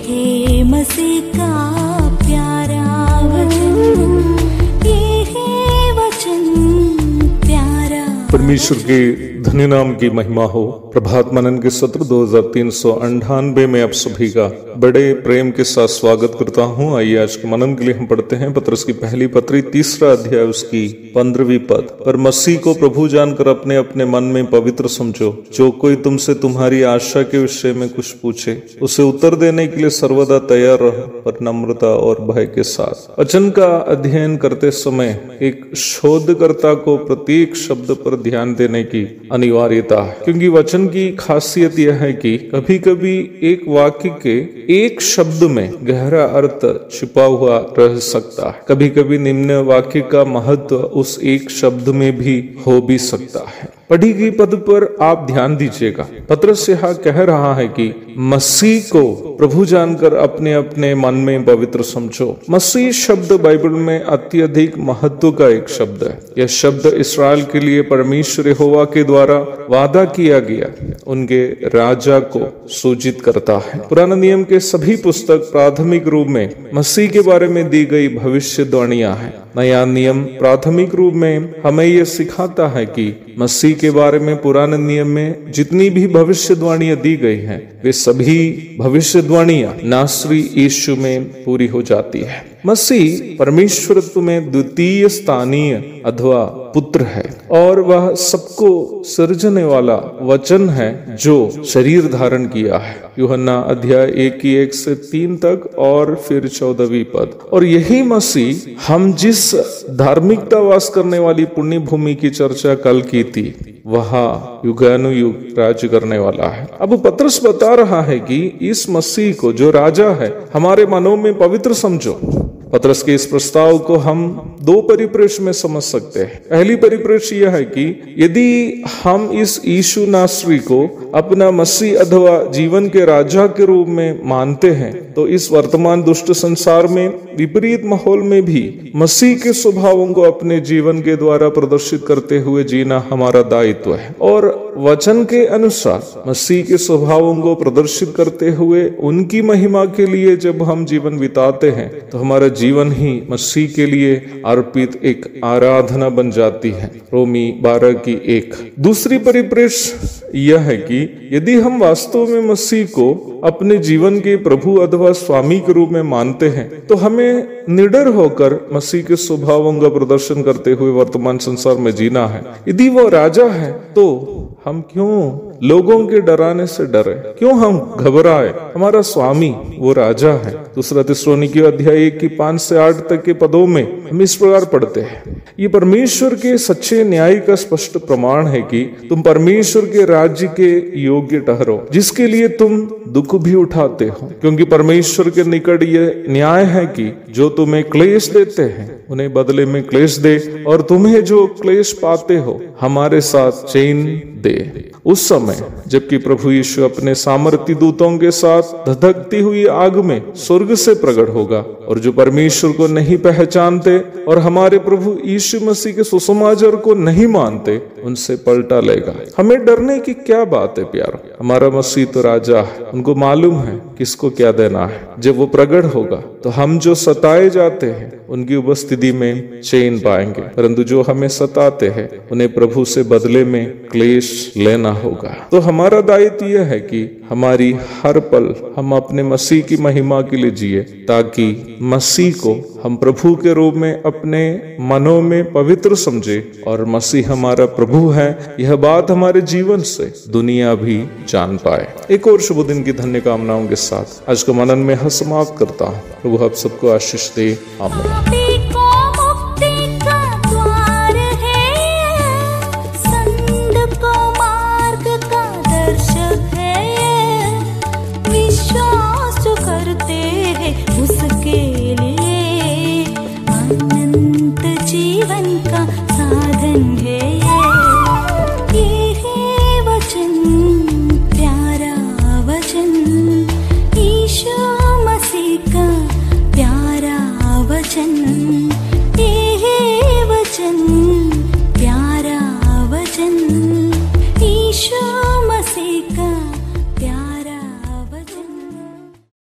है मसीह का प्यारा वचन, ये है वचन प्यारा। परमेश्वर के धन्य नाम की महिमा हो। प्रभात मनन के सत्र 2398 में आप सभी का बड़े प्रेम के साथ स्वागत करता हूं। आइए आज के मनन के लिए हम पढ़ते हैं पत्रस की पहली पत्री 3 अध्याय उसकी 15वीं पद। पर मसीह को प्रभु जानकर अपने अपने मन में पवित्र समझो। जो कोई तुमसे तुम्हारी आशा के विषय में कुछ पूछे उसे उत्तर देने के लिए सर्वदा तैयार रहो, पर नम्रता और भय के साथ। वचन का अध्ययन करते समय एक शोधकर्ता को प्रत्येक शब्द पर ध्यान देने की अनिवार्यता है, क्योंकि वचन की खासियत यह है कि कभी कभी एक वाक्य के एक शब्द में गहरा अर्थ छिपा हुआ रह सकता है। कभी कभी निम्न वाक्य का महत्व उस एक शब्द में भी हो भी सकता है। पढ़ी गई पद पर आप ध्यान दीजिएगा। पत्रस यहाँ कह रहा है कि मसीह को प्रभु जानकर अपने अपने मन में पवित्र समझो। मसीह शब्द बाइबल में अत्यधिक महत्व का एक शब्द है। यह शब्द इस्राएल के लिए परमेश्वर यहोवा के द्वारा वादा किया गया उनके राजा को सूचित करता है। पुराने नियम के सभी पुस्तक प्राथमिक रूप में मसीह के बारे में दी गई भविष्यवाणियां हैं। नया नियम प्राथमिक रूप में हमें यह सिखाता है कि मसीह के बारे में पुराने नियम में जितनी भी भविष्यवाणियां दी गई हैं वे सभी भविष्यवाणियां नासरी यीशु में पूरी हो जाती है। मसीह परमेश्वरत्व में द्वितीय स्थानीय अथवा पुत्र है और वह सबको सृजने वाला वचन है जो शरीर धारण किया है। यूहन्ना अध्याय 1 से 3 तक और फिर 14वीं पद। और यही मसीह हम जिस धार्मिकता वास करने वाली पुण्य भूमि की चर्चा कल की थी वहाँ युगानुयुग राज्य करने वाला है। अब पत्रस बता रहा है कि इस मसीह को जो राजा है हमारे मनों में पवित्र समझो। पत्रस के इस प्रस्ताव को हम 2 परिप्रेक्ष्य में समझ सकते हैं। पहली परिप्रेक्ष्य यह है कि यदि हम इस यीशु नासरी को अपना मसीह अथवा जीवन के राजा के रूप में मानते हैं तो इस वर्तमान दुष्ट संसार में विपरीत माहौल में भी मसीह के स्वभावों को अपने जीवन के द्वारा प्रदर्शित करते हुए जीना हमारा दायित्व है। और वचन के अनुसार मसीह के स्वभावों को प्रदर्शित करते हुए उनकी महिमा के लिए जब हम जीवन बिताते हैं तो हमारा जीवन ही मसीह के लिए अर्पित एक आराधना बन जाती है। रोमी 12:1। दूसरी परिप्रेक्ष्य यह है कि यदि हम वास्तव में मसीह को अपने जीवन के प्रभु अथवा स्वामी के रूप में मानते हैं तो हमें निडर होकर मसीह के स्वभावों का प्रदर्शन करते हुए वर्तमान संसार में जीना है। यदि वो राजा है तो हम क्यों लोगों के डराने से डरे, क्यों हम घबराए? हमारा स्वामी वो राजा है। दूसरा थिस्सलुनीकियों अध्याय 1 की 5 से 8 तक के पदों में हम इस प्रकार पढ़ते हैं। ये परमेश्वर के सच्चे न्याय का स्पष्ट प्रमाण है कि तुम परमेश्वर के राज्य के योग्य ठहरो जिसके लिए तुम दुख भी उठाते हो, क्योंकि परमेश्वर के निकट यह न्याय है कि जो तुम्हें क्लेश देते हैं उन्हें बदले में क्लेश दे, और तुम्हें जो क्लेश पाते हो हमारे साथ चैन दे। उस समय जबकि प्रभु यीशु अपने सामर्थी दूतों के साथ धधकती हुई आग में स्वर्ग से प्रकट होगा, और जो परमेश्वर को नहीं पहचानते और हमारे प्रभु यीशु मसीह के सुसमाचार को नहीं मानते उनसे पलटा लेगा। हमें डरने की क्या बात है प्यारो? हमारा मसीह तो राजा है, उनको मालूम है किसको क्या देना है। जब वो प्रकट होगा तो हम जो सताए जाते हैं उनकी उपस्थिति में चैन पाएंगे, परंतु जो हमें सताते हैं उन्हें प्रभु से बदले में क्लेश लेना होगा। तो हमारा दायित्व यह है कि हमारी हर पल हम अपने मसीह की महिमा के लिए जिए, ताकि मसीह को हम प्रभु के रूप में अपने मनों में पवित्र समझे और मसीह हमारा प्रभु है यह बात हमारे जीवन से दुनिया भी जान पाए। एक और शुभ दिन की धन्य कामनाओं के साथ आज का मनन में समाप्त करता हूँ। प्रभु आप सबको आशीष दे। आमीन। उसके लिए अनंत जीवन का